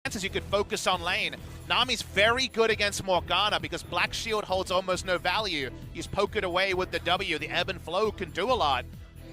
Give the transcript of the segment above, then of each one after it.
chances you could focus on lane. Nami's very good against Morgana because Black Shield holds almost no value. He's poke it away with the W. The ebb and flow can do a lot.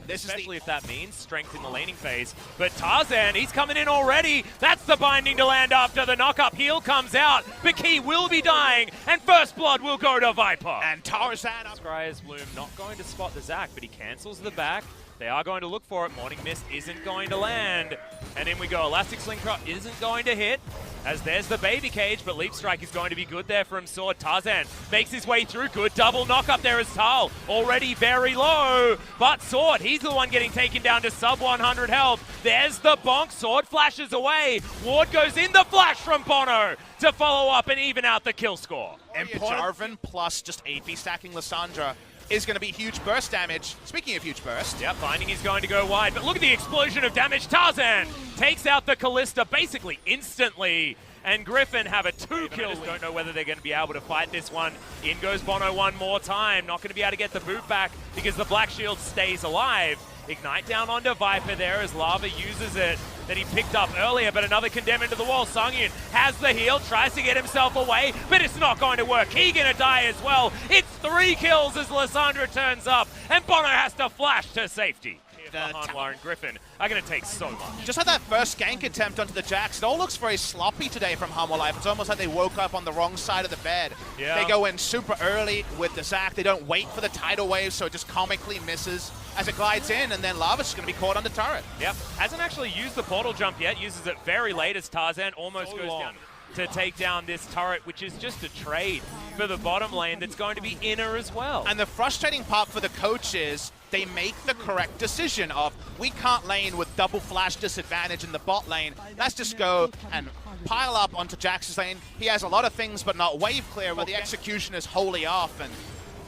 Especially if that means strength in the laning phase. But Tarzan, he's coming in already. That's the binding to land after the knock-up. Heal comes out. Baki will be dying, and first blood will go to Viper. And Tarzan up. Scryer's Bloom not going to spot the Zac, but he cancels the back. They are going to look for it. Morning Mist isn't going to land. And in we go. Elastic Slingshot isn't going to hit, as there's the baby cage, but Leap Strike is going to be good there from Sword. Tarzan makes his way through. Good double knock up there as Tal. Already very low, but Sword, he's the one getting taken down to sub 100 health. There's the bonk. Sword flashes away. Ward goes in. The flash from Bono to follow up and even out the kill score. And Jarvan plus just AP stacking Lissandra is going to be huge burst damage. Speaking of huge burst. Yep, Binding is going to go wide, but look at the explosion of damage. Tarzan takes out the Callista basically instantly, and Griffin have a 2-kill. I just don't know whether they're going to be able to fight this one. In goes Bono one more time. Not going to be able to get the boot back because the Black Shield stays alive. Ignite down onto Viper there as Lava uses it that he picked up earlier, but another condemn into the wall. Songyun has the heal, tries to get himself away, but it's not going to work. He's going to die as well. It's 3 kills as Lissandra turns up, and Bono has to flash to safety. Hanwha and Griffin are going to take so much. Just had that first gank attempt onto the Jax. It all looks very sloppy today from Hanwha Life. It's almost like they woke up on the wrong side of the bed. Yeah. They go in super early with the Zac. They don't wait for the tidal wave, so it just comically misses as it glides in, and then Lava's just going to be caught on the turret. Yep, hasn't actually used the portal jump yet. Uses it very late as Tarzan almost goes down to take down this turret, which is just a trade for the bottom lane that's going to be inner as well. And the frustrating part for the coach is they make the correct decision of, we can't lane with double flash disadvantage in the bot lane. Let's just go and pile up onto Jax's lane. He has a lot of things, but not wave clear, where the execution is wholly off. And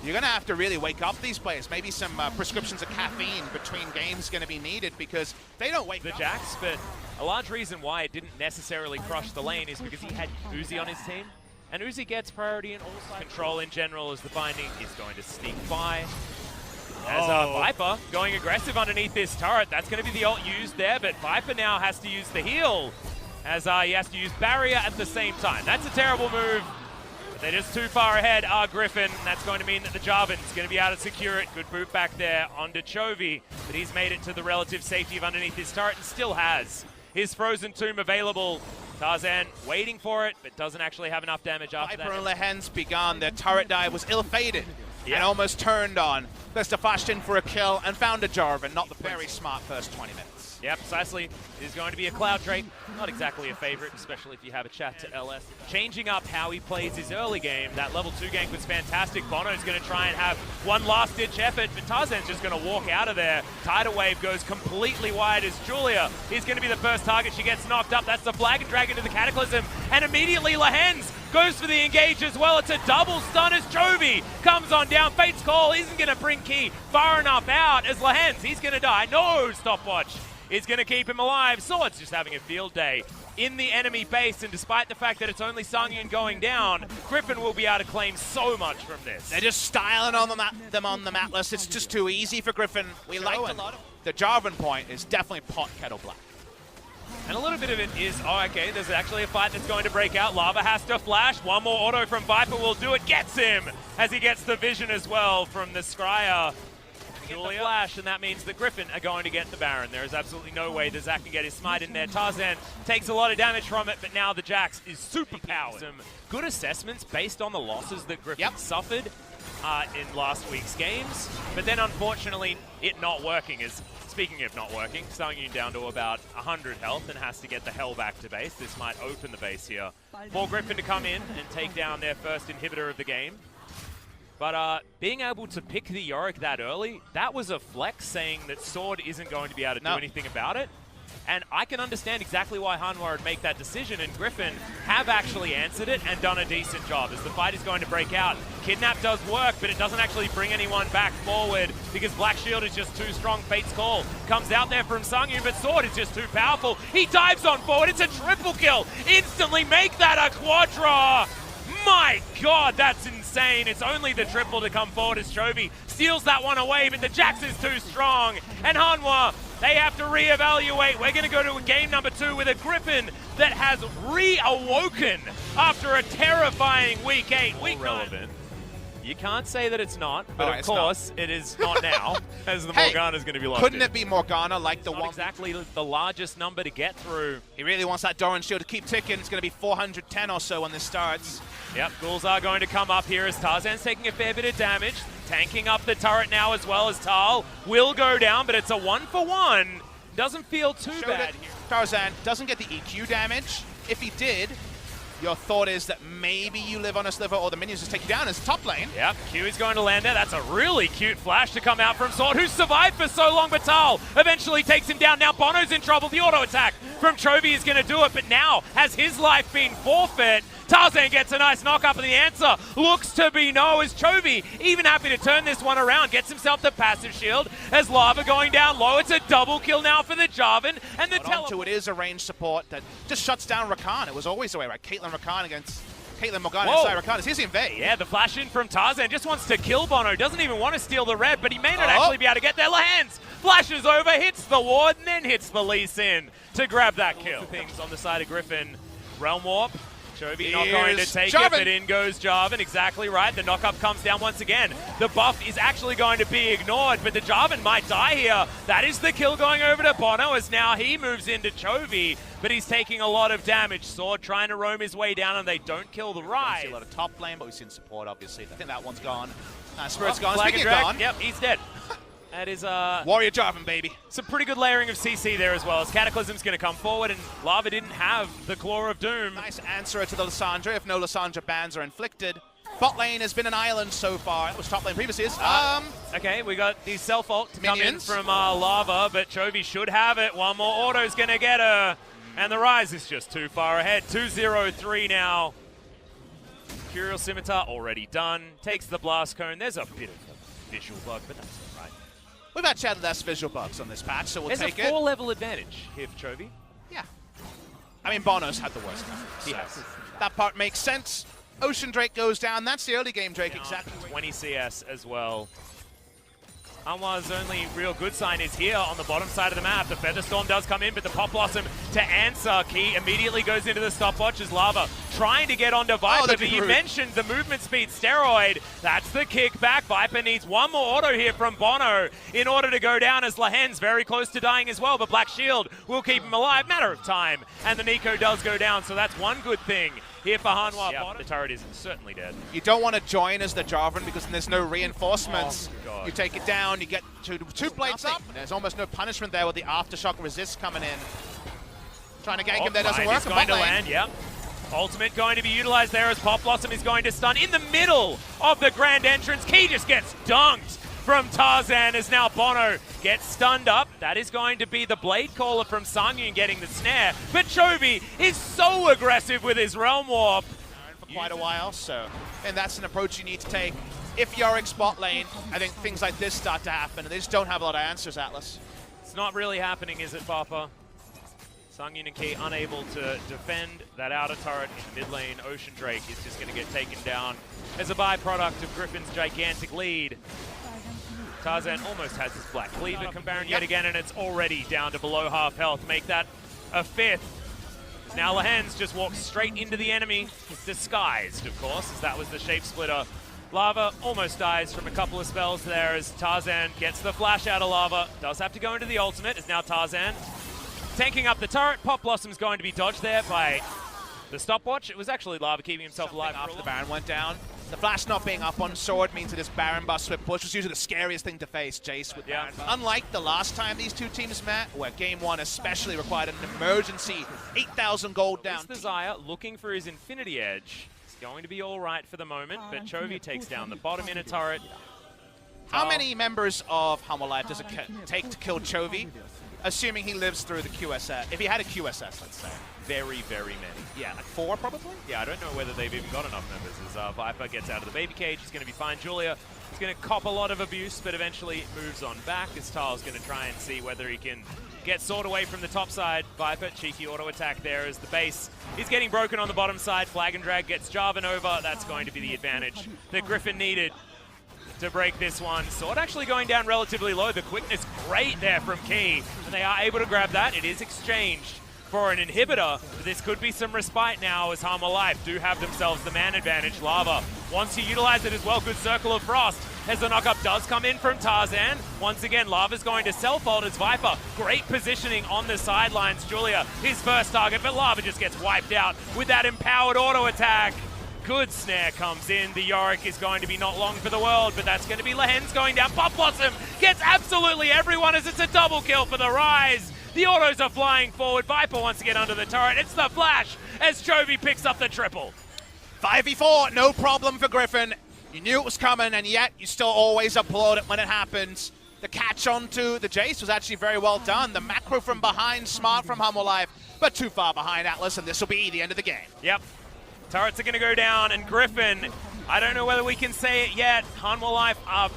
you're going to have to really wake up these players. Maybe some prescriptions of caffeine between games going to be needed, because they don't wake the up. Jax, but a large reason why it didn't necessarily crush the lane is because he had Uzi on his team. And Uzi gets priority in all sides. Control in general as the binding is going to sneak by. As Viper going aggressive underneath this turret. That's going to be the ult used there, but Viper now has to use the heal, as he has to use barrier at the same time. That's a terrible move. But they're just too far ahead, Griffin. That's going to mean that the Jarvan's going to be able to secure it. Good boot back there onto Chovy, but he's made it to the relative safety of underneath his turret and still has his Frozen Tomb available. Tarzan waiting for it, but doesn't actually have enough damage after Viper that. and Lehen's begun. Their turret dive was ill-fated and almost turned on. Glista flashed in for a kill and found a Jarvan. Not the very smart first 20 minutes. Yeah, precisely. Is going to be a Cloud Drake. Not exactly a favorite, especially if you have a chat to LS. Changing up how he plays his early game. That level 2 gank was fantastic. Bono's going to try and have one last-ditch effort, but Tarzan's just going to walk out of there. Tidal Wave goes completely wide as Julia is going to be the first target. She gets knocked up. That's the flag and drag into the Cataclysm. And immediately Lehen's goes for the engage as well. It's a double stun as Chovy comes on down. Fate's Call isn't going to bring Key far enough out as Lehen's. He's going to die. No stopwatch is going to keep him alive. Sword's just having a field day in the enemy base, and despite the fact that it's only Songyun going down, Griffin will be able to claim so much from this. They're just styling on them on the map list. It's just too easy for Griffin. We like a lot of the Jarvan point is definitely pot kettle black. And a little bit of it is, okay, there's actually a fight that's going to break out. Lava has to flash. One more auto from Viper will do it. Gets him as he gets the vision as well from the Scryer. Julia flash, and that means that Griffin are going to get the Baron. There is absolutely no way that Zac can get his smite in there. Tarzan takes a lot of damage from it, but now the Jax is super powered. Some good assessments based on the losses that Griffin suffered in last week's games, but then unfortunately it not working. Is speaking of not working, Songyun down to about 100 health and has to get the hell back to base. This might open the base here for Griffin to come in and take down their first inhibitor of the game. But being able to pick the Yorick that early, that was a flex, saying that Sword isn't going to be able to do anything about it. And I can understand exactly why Hanwha would make that decision, and Griffin have actually answered it and done a decent job as the fight is going to break out. Kidnap does work, but it doesn't actually bring anyone back forward because Black Shield is just too strong. Fate's Call comes out there from Songyun, but Sword is just too powerful. He dives on forward. It's a triple kill. Instantly make that a quadra. My God, that's insane. It's only the triple to come forward as Chovy steals that one away, but the Jax is too strong. And Hanwha They have to reevaluate. We're going to go to game number 2 with a Griffin that has reawoken after a terrifying week 8. Week 9. You can't say that it's not, but of course it is not now, as the Morgana's going to be locked Couldn't in. it be Morgana like the one? Exactly the largest number to get through. He really wants that Doran shield to keep ticking. It's going to be 410 or so when this starts. Yep, ghouls are going to come up here as Tarzan's taking a fair bit of damage. Tanking up the turret now as well as Tal will go down, but it's a 1-for-1. Doesn't feel too bad here. Tarzan doesn't get the EQ damage. If he did, your thought is that maybe you live on a sliver or the minions just take you down as top lane. Yep, Q is going to land there. That's a really cute flash to come out from Sword, who's survived for so long, but Tal eventually takes him down. Now Bono's in trouble. The auto attack from Chovy is going to do it, but now has his life been forfeit? Tarzan gets a nice knock up, and the answer looks to be no, as Chovy even happy to turn this one around. Gets himself the passive shield as Lava going down low. It's a double kill now for the Jarvan, and the teleport. It is a range support that just shuts down Rakan. It was always the way, right? Caitlyn Rakan against Caitlyn Morgana inside Rakan. Here's the invade. Yeah, the flash in from Tarzan just wants to kill Bono. Doesn't even want to steal the red, but he may not actually be able to get there. Hands flashes over, hits the ward, and then hits the Lee Sin to grab that kill. Things on the side of Griffin. Realm Warp. Chovy not going to take it, but in goes Jarvan. Exactly right. The knockup comes down once again. The buff is actually going to be ignored, but the Jarvan might die here. That is the kill going over to Bono, as now he moves into Chovy, but he's taking a lot of damage. Sword trying to roam his way down, and they don't kill the Rise. See a lot of top lane, but we've seen support, obviously. I think that one's gone. Spirit's gone. Speaking of gone. Yep, he's dead. That is Warrior Jarvan, baby. Some pretty good layering of CC there as well, as Cataclysm's going to come forward, and Lava didn't have the Claw of Doom. Nice answer to the Lissandra, if no Lissandra bans are inflicted. Bot lane has been an island so far. That was top lane previously. Okay, we got the self-ult to come in from Lava, but Chovy should have it. One more auto's going to get her, and the Rise is just too far ahead. 2-0-3 now. Curial Scimitar already done. Takes the Blast Cone. There's a bit of a visual bug, but that's all right. We've had chatted less visual bugs on this patch, so we'll take it. There's a 4-level advantage here for Chovy. Yeah. I mean, Bono's had the worst time. He has. That part makes sense. Ocean Drake goes down. That's the early game Drake, exactly. 20 CS as well. Anwar's only real good sign is here on the bottom side of the map. The Featherstorm does come in, but the Pop Blossom to answer. Key immediately goes into the stopwatch as Lava trying to get onto Viper, but you mentioned the movement speed steroid. That's the kickback. Viper needs one more auto here from Bono in order to go down, as Lahen's very close to dying as well, but Black Shield will keep him alive. Matter of time, and the Nico does go down, so that's one good thing here for Hanwha. Yep, the turret is certainly dead. You don't want to join as the Jarvan because then there's no reinforcements. Oh, you take it down, you get two blades up. There's almost no punishment there with the Aftershock resist coming in. Trying to gank him there doesn't work. It's going to land, yep. Ultimate going to be utilized there as Pop Blossom is going to stun in the middle of the grand entrance. Key just gets dunked from Tarzan as now Bono gets stunned up. That is going to be the Blade Caller from Sangyun getting the snare. But Chovy is so aggressive with his Realm Warp. For quite a while, and that's an approach you need to take. If you're in spot lane, I think things like this start to happen, and they just don't have a lot of answers, Atlas. It's not really happening, is it, Papa? Sangyun and Key unable to defend that outer turret in the mid lane. Ocean Drake is just going to get taken down as a byproduct of Griffin's gigantic lead. Tarzan almost has his Black Cleaver combaran yet again, and it's already down to below half health. Make that a 5th. Now Lahen's just walks straight into the enemy, disguised, of course, as that was the Shape Splitter. Lava almost dies from a couple of spells there as Tarzan gets the flash out of Lava. Does have to go into the ultimate, as now Tarzan tanking up the turret. Pop Blossom's going to be dodged there by the stopwatch. It was actually Lava keeping himself alive after the Baron went down. The flash not being up on Sword means that this Baron bust swift push was usually the scariest thing to face, Jace, with Baron. Unlike the last time these two teams met, where game 1 especially required an emergency 8,000 gold down. The Xayah looking for his Infinity Edge. It's going to be all right for the moment, but Chovy takes down the bottom inner turret. How many members of Hanwha Life does it take to kill Chovy? Assuming he lives through the QSS. If he had a QSS, let's say. Very, very many. Yeah, like 4 probably? Yeah, I don't know whether they've even got enough members. As Viper gets out of the baby cage, he's going to be fine. Julia is going to cop a lot of abuse, but eventually moves on back. As Tal's going to try and see whether he can get Sword away from the top side. Viper, cheeky auto attack there as the base is getting broken on the bottom side. Flag and Drag gets Jarvan over. That's going to be the advantage that Griffin needed. to break this one. Sword actually going down relatively low. The quickness great there from Key, and they are able to grab that. It is exchanged for an inhibitor. This could be some respite now as Harm Alive do have themselves the man advantage. Lava wants to utilize it as well. Good Circle of Frost as the knockup does come in from Tarzan. Once again, Lava's going to self-ult as Viper. Great positioning on the sidelines. Julia, his first target, but Lava just gets wiped out with that empowered auto attack. Good snare comes in. The Yorick is going to be not long for the world, but that's going to be Lehen's going down. Pop Blossom gets absolutely everyone as it's a double kill for the Rise. The autos are flying forward. Viper wants to get under the turret. It's the flash as Chovy picks up the triple. 5v4, no problem for Griffin. You knew it was coming, and yet you still always applaud it when it happens. The catch onto the Jace was actually very well done. The macro from behind, smart from Humble Life, but too far behind Atlas, and this will be the end of the game. Yep. Turrets are going to go down, and Griffin, I don't know whether we can say it yet, Hanwha Life are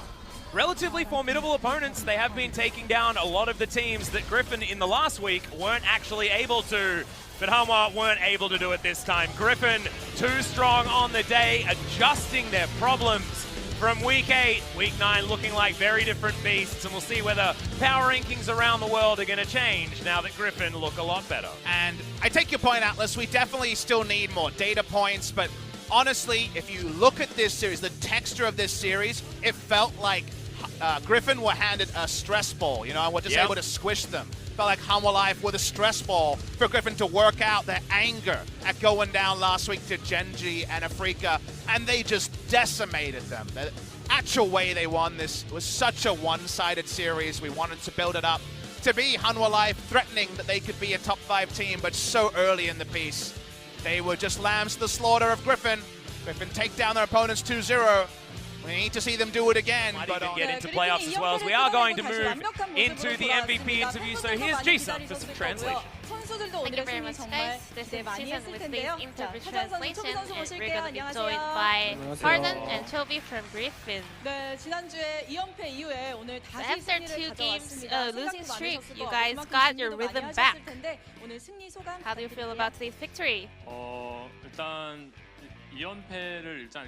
relatively formidable opponents. They have been taking down a lot of the teams that Griffin in the last week weren't actually able to, but Hanwha weren't able to do it this time. Griffin too strong on the day, adjusting their problems from week 8. Week 9 looking like very different beasts, and we'll see whether power rankings around the world are going to change now that Griffin look a lot better. And I take your point, Atlas. We definitely still need more data points, but honestly, if you look at this series, the texture of this series, it felt like Griffin were handed a stress ball, you know, and we're just able to squish them. Felt like Hanwha Life with a stress ball for Griffin to work out their anger at going down last week to Genji and Afrika, and they just decimated them. The actual way they won this was such a one-sided series. We wanted to build it up to be Hanwha Life threatening that they could be a top 5 team, but so early in the piece, they were just lambs to the slaughter of Griffin. Griffin take down their opponents 2-0. We need to see them do it again. Might even get into playoffs as well, as we are going to move into the MVP interview. So here's Jason for some translation. Thank you very much, guys. This is Jason with the interview translation, and we're going to be joined by Harden and Chovy from Griffin. So after 2 games losing streak, you guys got your rhythm back. How do you feel about today's victory? 일단 2연패를 일단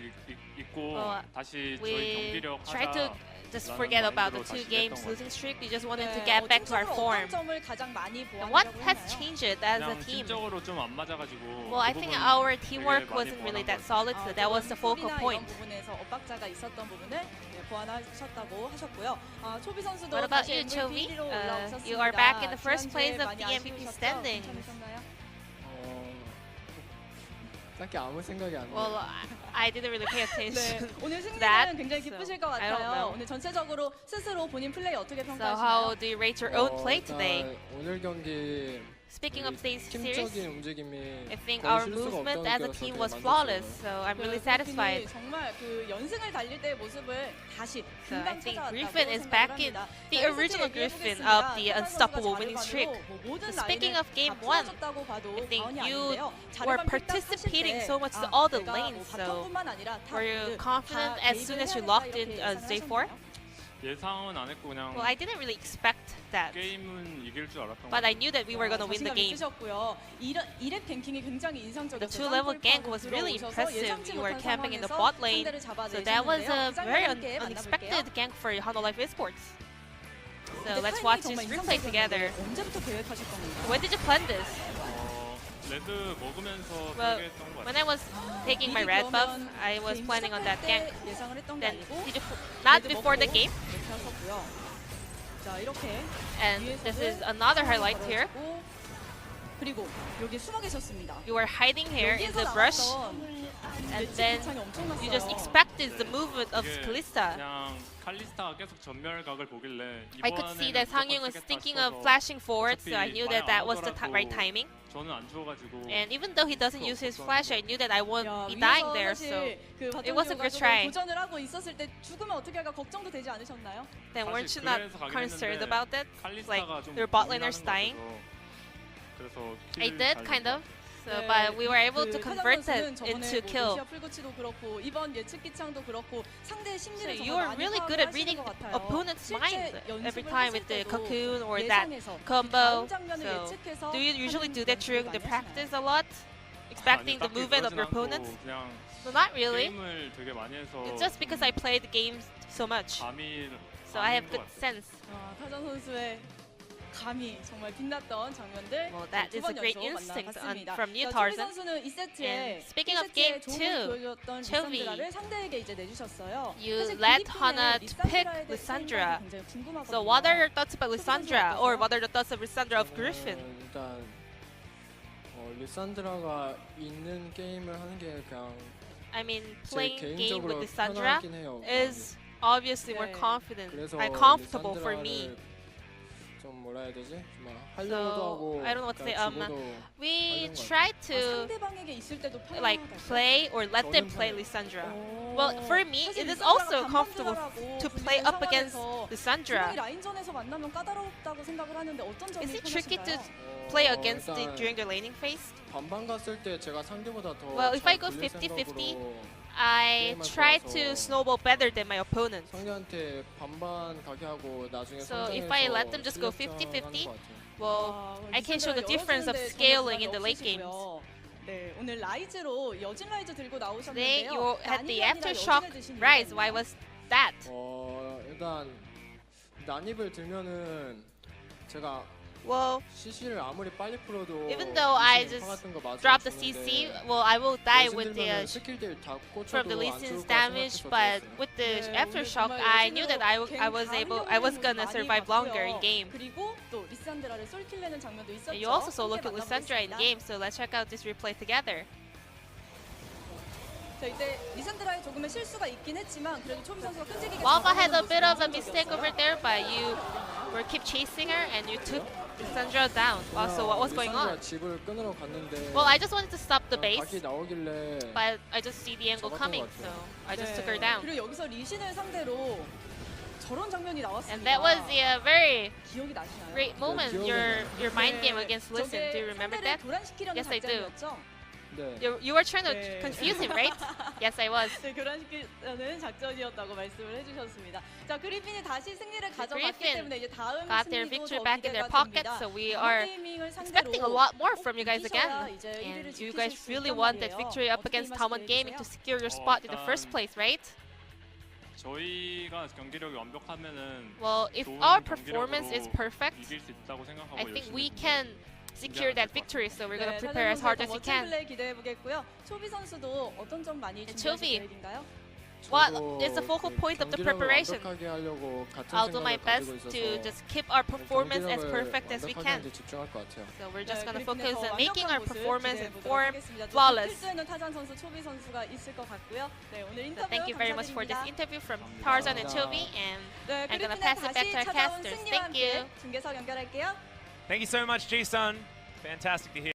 잊고 다시 저희 We 경기력 tried to just forget about the 2 games losing streak. We just wanted to get back to our form. And what has changed it as a team? 팀적으로 좀 안 맞아가지고. Well, I think our teamwork wasn't really that solid, so that was the focal point. What about you, Chovy? You are back in the first place of the MVP standing. 딱히 아무 생각이 안 나요. Well, I didn't really pay attention 오늘 to 승리는 that. 굉장히 기쁘실 것 I don't 같아요. know. 오늘 전체적으로 스스로 본인 플레이 어떻게 So 평가하시나요? how do you rate your own play today? 오늘 경기 Speaking of today's series, 팀적인 움직임이 I think 거의 our 실수가 movement 없다는 as a 게 team 되게 was 만족스러워요. flawless, so I'm really satisfied. 정말 그 연승을 달릴 때의 모습을 다시 So I 금방 think 찾아왔다고 Griffin is 생각을 back in 합니다. the 자, original 솔직히 Griffin 얘기해보겠습니다. of the unstoppable winning 선수가 streak. 잘해가지고 뭐 모든 Speaking 라인을 of game 다 1, 풀어줬다고 봐도 I think 과언이 you 아닌데요. were 자르반 participating 딱 so much to 하실 때, all the 내가 lanes, 뭐 so 바텀뿐만 아니라 탑 were you 미드 confident 다 as soon as you locked in J4? 예상은 안 했고 그냥 Well, I didn't really expect that, 게임은 이길 줄 알았던 것 but I 같아요. knew that we were going to win the 자신감 game. 있으셨고요. 2렙 갱킹이 굉장히 인상적이었어요. The 2-level gank was really impressive. You were camping in the bot lane, so that was a very unexpected gank for Hanwha Life Esports. So let's watch this replay together. 언제부터 계획하실 겁니까? When did you plan this? 레드 먹으면서 Well, 설계했던 것 when 같아요. I was taking my red buff, I was planning on that gank. 예상을 했던 게 Then 아니고 did you not before the game? 이렇게 하셨고요. 자, 이렇게 And this is another highlight here. 그리고 여기 숨어 계셨습니다. You were hiding here in the brush, and then you just expected the movement of 이게 Kalista. 그냥 칼리스타가 계속 전멸각을 보길래 I could see that Sangyun was 무조건 thinking 쓰겠다 of 싶어서 flashing forward, so I 어차피 knew 많이 that that 안 was the 오더라도 right timing. 저는 안 죽어가지고 And even though he doesn't use his flash, I knew that I won't 야, be dying 위에서 there, 사실 so 그 it was a good 바텀 try. 도전을 하고 있었을 때 죽으면 어떻게 할까 걱정도 되지 않으셨나요? then weren't you 사실 not 그래서 가긴 concerned 했는데 about that? Like 칼리스타가 좀 their bot 고민하는 laners 것 dying? 같아서 그래서 I 킬을 did, 잘 kind of. So, 네, but we were able to 그 convert 사장 it 선수는 저번에 into 뭐 kill. 러시아 풀고치도 그렇고 이번 예측 기창도 그렇고 상대의 So 심리를 you 정말 are 많이 really 파악을 good at 하시는 reading 것 the 같아요. opponent's 실제 mind every 연습을 time 하실 with the 때도 cocoon or that 예상해서 그 combo. 다음 장면을 So, 예측해서 do you usually 하는 do that during 연습을 the 많이 practice 하시나요? a lot? Expecting the 딱히 movement of 그러진 your 않고 opponents? 그냥 No, not really. 게임을 되게 많이 해서 It's just because I played the games so much. 감이 So I have 많은 것 good 같아요. sense. 타잔 선수의 감이 정말 빛났던 장면들 Well, that 두 is a 번 great 연속 instinct 만나봤습니다. from you, 자, 초비 Tarzan. 선수는 2세트에 And speaking of game two, 보여줬던 Chobi, 리산드라를 상대에게 이제 내주셨어요. you 사실 let 필리핀의 Hana to pick 리산드라에 대해 Lissandra. 생각이 굉장히 궁금하거든요. So what are your thoughts about 초비 선수 Lissandra, or 어떠세요? what are the thoughts of Lissandra of Griffin? 일단 리산드라가 있는 게임을 하는 게 그냥 I mean, 제 playing game 개인적으로 with Lissandra 편하긴 해요. is obviously more 네. confident, 그래서 comfortable for me. 리산드라를 좀 뭐라 해야 되지? 막 하려고도 So 하고 I don't know what to say. 그냥 죽어도 We 하는 것 try 아, to 상대방에게 있을 때도 like 편안하다고요? play or let them 저는 play 편해요. Lissandra. 오. Well, for me, 사실 it is 리산드라가 also 반반 comfortable 듀라라고 to 불리는 play up against 상황에서 Lissandra. 분명히 라인전에서 만나면 까다롭다고 생각을 하는데 어떤 점이 Is it tricky to 편하신가요? play against it 일단 during the laning phase? 반반 갔을 때 제가 상대보다 더 Well, if I 잘 go 굴릴 50-50, 생각으로 I 게임을 try 좋아서 to snowball better than my opponent. 상대한테 반반 가게 하고 나중에 So if 성장해서 I let them just go 실력 50-50, 하는 것 같아요. Well, 와, I can show the 리산드라 difference of 여러 scaling 선수들의 in the late games. 없으시고요. 네, 오늘 라이즈로 여진 라이즈 들고 Today 나오셨는데요. you had 난입이 the 아니라 aftershock 여진을 드신 rise. 이유가 Why 있나요? was that? 일단 난입을 들면은 제가 Well, CC를 아무리 빨리 풀어도 even though I 리신 just 파 같은 거 맞으면 drop the 죽는데 CC, well, I will die 여진 with 들면은 the 스킬들 다 from the 꽂혀도 Lee 안 Sin's 죽을 거라 damage, 생각해서 but 들었어요. with the 네, aftershock, 오늘 I 정말 knew that I was 갱 able, 다 I was 흘려보는 gonna 모습 survive 많이 longer in 봤고요. game. 그리고 또 리산드라를 솔킬 내는 장면도 있었죠. And you also saw look 함께 at Lissandra in 만나보겠습니다. game, so let's check out this replay together. 자, 이때 리산드라의 조금의 실수가 있긴 했지만 그래도 초비 선수가 끈질기게 Wava had a 잡아가는 bit of a 모습이 mistake 인상적이었어요. over there, but you were keep chasing her and you took Lissandra down. Wow, so what was going on? 리산드라 집을 끊으러 갔는데 Well, I just wanted to stop the 그냥 base, 각이 나오길래 but I just see the angle 잡았던 coming, 것 so 같아요. I just 네. took her down. 그리고 여기서 리신을 상대로 저런 장면이 나왔습니다. And that was a very 기억이 나시나요? great moment. Your mind game against Listen. Do you remember that? 교란시키려는 Yes, I do. 작전이었죠? 네. You were trying to 네. confuse him, right? Yes, I was. 네, 교란시키려는 작전이었다고 말씀을 해주셨습니다. 자, 그리핀이 다시 승리를 가져갔기 Griffin 때문에 이제 다음 got their 승리도 victory 더 back in 기대가 their pockets, 됩니다. so we 남은 are 게이밍을 expecting a 상대로 lot more from you guys 이기셔야 again. 이제 1위를 And you 지키실 guys 수 really 있단 want that 말이에요. victory up 어떻게 against 임하실 Talman Gaming to 계획이세요? secure your spot in the first 일단- place, right? 저희가 경기력이 완벽하면은 Well, if 좋은 our 경기력으로 performance is perfect, 이길 수 있다고 생각하고 I think we 열심히 can secure that victory. So we're gonna 네, prepare as hard as we 멋진 can. 플레이 기대해 보겠고요. 초비 선수도 어떤 점 많이 And 준비하실 Chobi, 계획인가요? What 저도 is the focal 그 point of the 경기력을 preparation? 완벽하게 하려고 같은 I'll do my 생각을 best 가지고 to 있어서 just keep our performance as 경기력을 perfect as we 완벽하게 can. 하는데 집중할 것 같아요. So we're just 네, gonna 그리핀의 focus 더 on making 완벽한 our 모습 performance 기대해 and 보도록 form 하겠습니다. 또 flawless. 필수에는 타잔 선수, 초비 선수가 있을 것 같고요. 네, 오늘 So 인터뷰 thank you very much for this 감사드립니다. interview from Tarzan and Chobi, and 네, I'm gonna 그리핀의 pass it back 다시 to our 찾아온 casters. 승리와 Thank 함께 you. 중계석 연결할게요. Thank you so much, Ji-sun. Fantastic to hear.